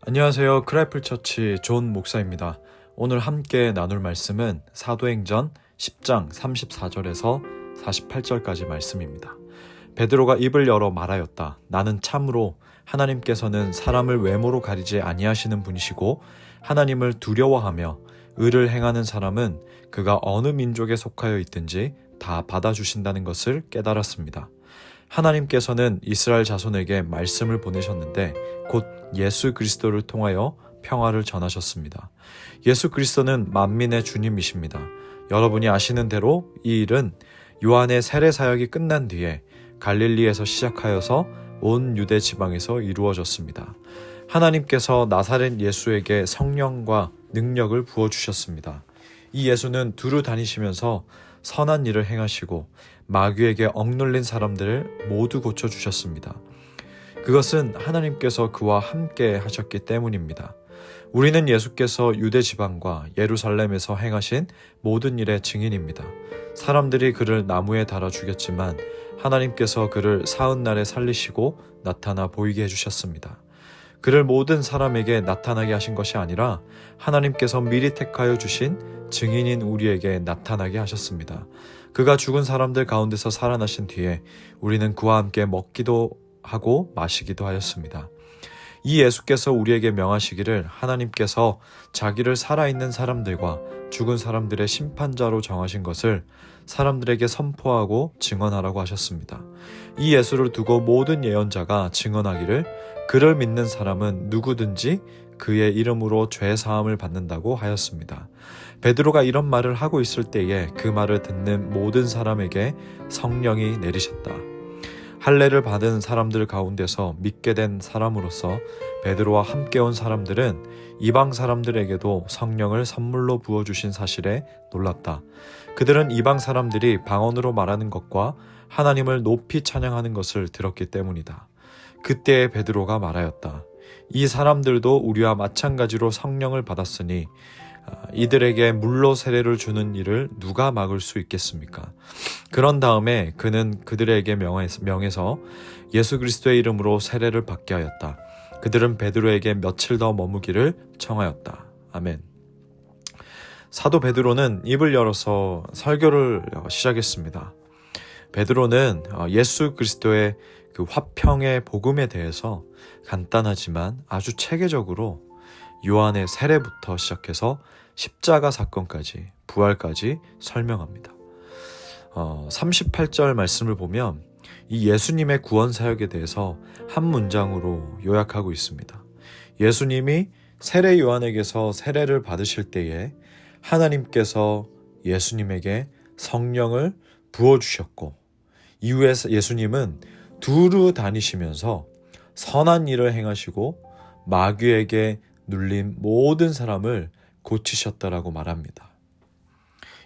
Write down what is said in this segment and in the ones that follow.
안녕하세요. 크라이플 처치 존 목사입니다. 오늘 함께 나눌 말씀은 사도행전 10장 34절에서 48절까지 말씀입니다. 베드로가 입을 열어 말하였다. 나는 참으로 하나님께서는 사람을 외모로 가리지 아니하시는 분이시고 하나님을 두려워하며 의를 행하는 사람은 그가 어느 민족에 속하여 있든지 다 받아주신다는 것을 깨달았습니다. 하나님께서는 이스라엘 자손에게 말씀을 보내셨는데 곧 예수 그리스도를 통하여 평화를 전하셨습니다. 예수 그리스도는 만민의 주님이십니다. 여러분이 아시는 대로 이 일은 요한의 세례 사역이 끝난 뒤에 갈릴리에서 시작하여서 온 유대 지방에서 이루어졌습니다. 하나님께서 나사렛 예수에게 성령과 능력을 부어주셨습니다. 이 예수는 두루 다니시면서 선한 일을 행하시고 마귀에게 억눌린 사람들을 모두 고쳐주셨습니다. 그것은 하나님께서 그와 함께 하셨기 때문입니다. 우리는 예수께서 유대 지방과 예루살렘에서 행하신 모든 일의 증인입니다. 사람들이 그를 나무에 달아 죽였지만 하나님께서 그를 사흘 날에 살리시고 나타나 보이게 해주셨습니다. 그를 모든 사람에게 나타나게 하신 것이 아니라 하나님께서 미리 택하여 주신 증인인 우리에게 나타나게 하셨습니다. 그가 죽은 사람들 가운데서 살아나신 뒤에 우리는 그와 함께 먹기도 하고 마시기도 하였습니다. 이 예수께서 우리에게 명하시기를 하나님께서 자기를 살아있는 사람들과 죽은 사람들의 심판자로 정하신 것을 사람들에게 선포하고 증언하라고 하셨습니다. 이 예수를 두고 모든 예언자가 증언하기를 그를 믿는 사람은 누구든지 그의 이름으로 죄 사함을 받는다고 하였습니다. 베드로가 이런 말을 하고 있을 때에 그 말을 듣는 모든 사람에게 성령이 내리셨다. 할례를 받은 사람들 가운데서 믿게 된 사람으로서 베드로와 함께 온 사람들은 이방 사람들에게도 성령을 선물로 부어주신 사실에 놀랐다. 그들은 이방 사람들이 방언으로 말하는 것과 하나님을 높이 찬양하는 것을 들었기 때문이다. 그때 베드로가 말하였다. 이 사람들도 우리와 마찬가지로 성령을 받았으니 이들에게 물로 세례를 주는 일을 누가 막을 수 있겠습니까? 그런 다음에 그는 그들에게 명해서 예수 그리스도의 이름으로 세례를 받게 하였다. 그들은 베드로에게 며칠 더 머무기를 청하였다. 아멘. 사도 베드로는 입을 열어서 설교를 시작했습니다. 베드로는 예수 그리스도의 그 화평의 복음에 대해서 간단하지만 아주 체계적으로 요한의 세례부터 시작해서 십자가 사건까지 부활까지 설명합니다. 38절 말씀을 보면 이 예수님의 구원 사역에 대해서 한 문장으로 요약하고 있습니다. 예수님이 세례 요한에게서 세례를 받으실 때에 하나님께서 예수님에게 성령을 부어주셨고 이후에 예수님은 두루 다니시면서 선한 일을 행하시고 마귀에게 눌린 모든 사람을 고치셨다라고 말합니다.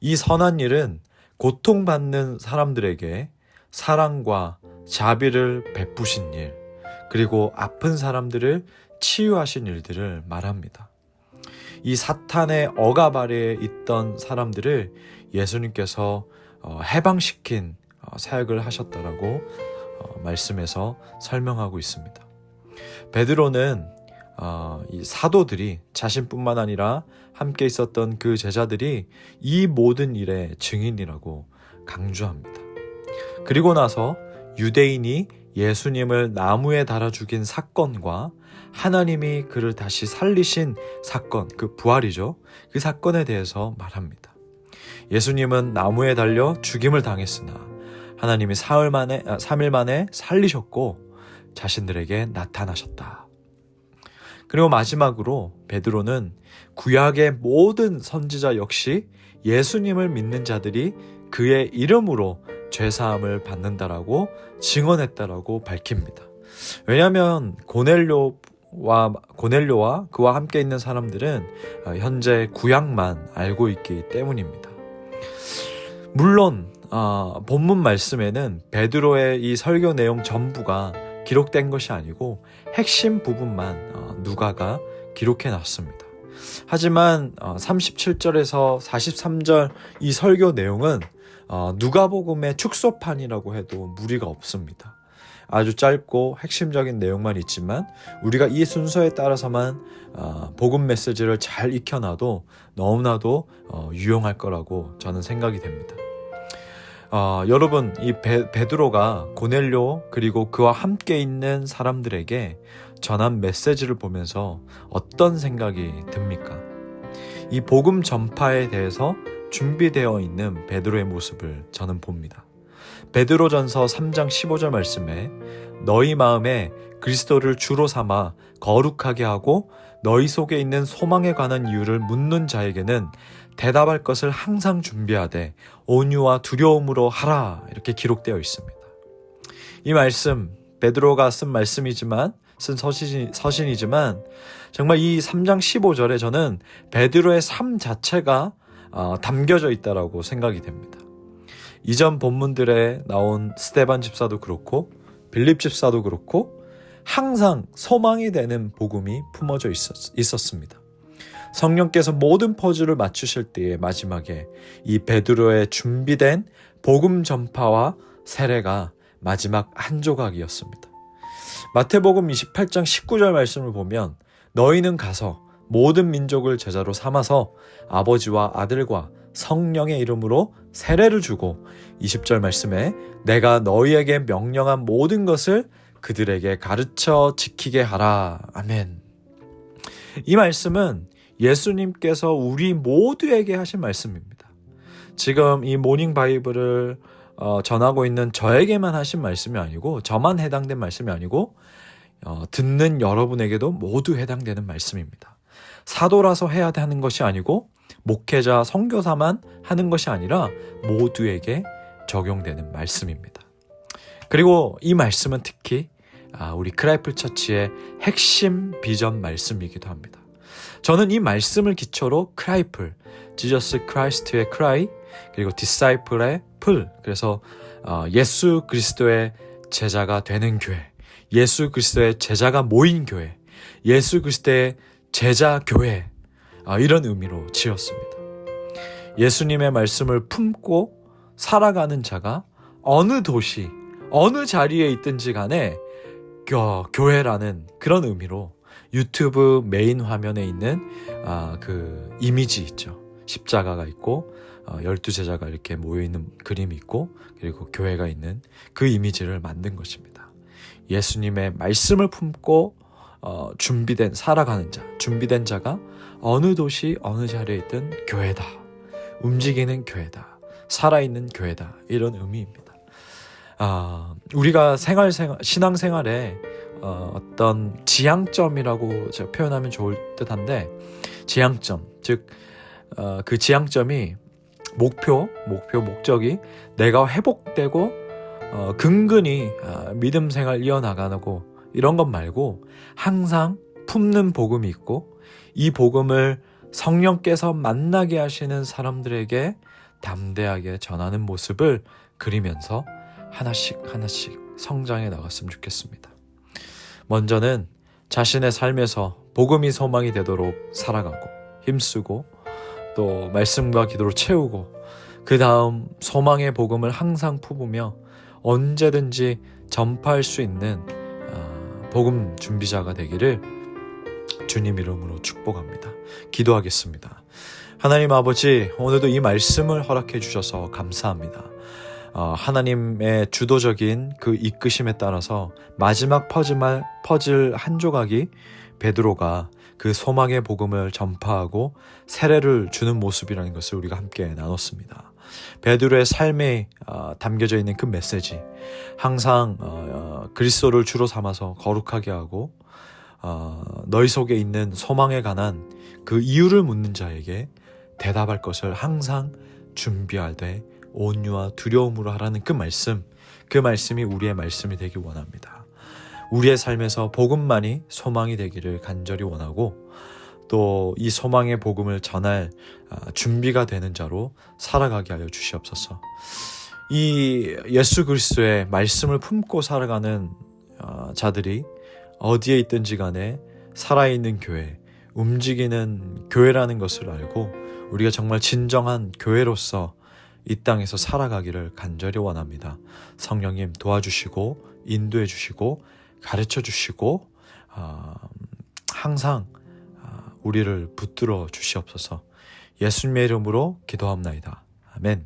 이 선한 일은 고통받는 사람들에게 사랑과 자비를 베푸신 일, 그리고 아픈 사람들을 치유하신 일들을 말합니다. 이 사탄의 억압 아래에 있던 사람들을 예수님께서 해방시킨 사역을 하셨다라고 말씀에서 설명하고 있습니다. 베드로는 이 사도들이 자신뿐만 아니라 함께 있었던 그 제자들이 이 모든 일의 증인이라고 강조합니다. 그리고 나서 유대인이 예수님을 나무에 달아 죽인 사건과 하나님이 그를 다시 살리신 사건, 그 부활이죠. 그 사건에 대해서 말합니다. 예수님은 나무에 달려 죽임을 당했으나 하나님이 3일 만에 살리셨고 자신들에게 나타나셨다. 그리고 마지막으로 베드로는 구약의 모든 선지자 역시 예수님을 믿는 자들이 그의 이름으로 죄사함을 받는다라고 증언했다라고 밝힙니다. 왜냐하면 고넬료와 그와 함께 있는 사람들은 현재 구약만 알고 있기 때문입니다. 물론 본문 말씀에는 베드로의 이 설교 내용 전부가 기록된 것이 아니고 핵심 부분만 누가가 기록해 놨습니다. 하지만 37절에서 43절 이 설교 내용은 누가복음의 축소판이라고 해도 무리가 없습니다. 아주 짧고 핵심적인 내용만 있지만 우리가 이 순서에 따라서만 복음 메시지를 잘 익혀놔도 너무나도 유용할 거라고 저는 생각이 됩니다. 여러분, 이 베드로가 고넬료 그리고 그와 함께 있는 사람들에게 전한 메시지를 보면서 어떤 생각이 듭니까? 이 복음 전파에 대해서 준비되어 있는 베드로의 모습을 저는 봅니다. 베드로전서 3장 15절 말씀에 너희 마음에 그리스도를 주로 삼아 거룩하게 하고 너희 속에 있는 소망에 관한 이유를 묻는 자에게는 대답할 것을 항상 준비하되 온유와 두려움으로 하라, 이렇게 기록되어 있습니다. 이 말씀, 베드로가 쓴 말씀이지만 쓴 서신이지만 정말 이 3장 15절에 저는 베드로의 삶 자체가 담겨져 있다라고 생각이 됩니다. 이전 본문들에 나온 스데반 집사도 그렇고 빌립 집사도 그렇고 항상 소망이 되는 복음이 품어져 있었습니다. 성령께서 모든 퍼즐을 맞추실 때의 마지막에 이 베드로의 준비된 복음 전파와 세례가 마지막 한 조각이었습니다. 마태복음 28장 19절 말씀을 보면 너희는 가서 모든 민족을 제자로 삼아서 아버지와 아들과 성령의 이름으로 세례를 주고 20절 말씀에 내가 너희에게 명령한 모든 것을 그들에게 가르쳐 지키게 하라. 아멘. 이 말씀은 예수님께서 우리 모두에게 하신 말씀입니다. 지금 이 모닝 바이블을 전하고 있는 저에게만 하신 말씀이 아니고 저만 해당된 말씀이 아니고 듣는 여러분에게도 모두 해당되는 말씀입니다. 사도라서 해야 하는 것이 아니고 목회자, 선교사만 하는 것이 아니라 모두에게 적용되는 말씀입니다. 그리고 이 말씀은 특히 우리 크라이플 처치의 핵심 비전 말씀이기도 합니다. 저는 이 말씀을 기초로 크라이플, 지저스 크라이스트의 크라이, 그리고 디사이플의 풀, 그래서 예수 그리스도의 제자가 되는 교회, 예수 그리스도의 제자가 모인 교회, 예수 그리스도의 제자 교회, 이런 의미로 지었습니다. 예수님의 말씀을 품고 살아가는 자가 어느 도시, 어느 자리에 있든지 간에 교회라는 그런 의미로 유튜브 메인 화면에 있는 그 이미지 있죠. 십자가가 있고 12제자가 이렇게 모여있는 그림이 있고 그리고 교회가 있는 그 이미지를 만든 것입니다. 예수님의 말씀을 품고 준비된 살아가는 자, 준비된 자가 어느 도시 어느 자리에 있든 교회다, 움직이는 교회다, 살아있는 교회다, 이런 의미입니다. 우리가 신앙생활에 어떤 지향점이라고 제가 표현하면 좋을 듯한데, 지향점, 즉 그 지향점이 목적이 내가 회복되고 근근히 믿음 생활 이어나가고 이런 것 말고 항상 품는 복음이 있고 이 복음을 성령께서 만나게 하시는 사람들에게 담대하게 전하는 모습을 그리면서 하나씩 성장해 나갔으면 좋겠습니다. 먼저는 자신의 삶에서 복음이 소망이 되도록 살아가고 힘쓰고 또 말씀과 기도로 채우고 그 다음 소망의 복음을 항상 품으며 언제든지 전파할 수 있는 복음 준비자가 되기를 주님 이름으로 축복합니다. 기도하겠습니다. 하나님 아버지, 오늘도 이 말씀을 허락해 주셔서 감사합니다. 하나님의 주도적인 그 이끄심에 따라서 마지막 퍼즐 한 조각이 베드로가 그 소망의 복음을 전파하고 세례를 주는 모습이라는 것을 우리가 함께 나눴습니다. 베드로의 삶에 담겨져 있는 그 메시지, 항상 그리스도를 주로 삼아서 거룩하게 하고 너희 속에 있는 소망에 관한 그 이유를 묻는 자에게 대답할 것을 항상 준비하되 온유와 두려움으로 하라는 그 말씀이 우리의 말씀이 되길 원합니다. 우리의 삶에서 복음만이 소망이 되기를 간절히 원하고 또 이 소망의 복음을 전할 준비가 되는 자로 살아가게 하여 주시옵소서. 이 예수 그리스도의 말씀을 품고 살아가는 자들이 어디에 있든지 간에 살아있는 교회, 움직이는 교회라는 것을 알고 우리가 정말 진정한 교회로서 이 땅에서 살아가기를 간절히 원합니다. 성령님 도와주시고 인도해 주시고 가르쳐 주시고 항상 우리를 붙들어 주시옵소서. 예수님의 이름으로 기도합나이다. 아멘.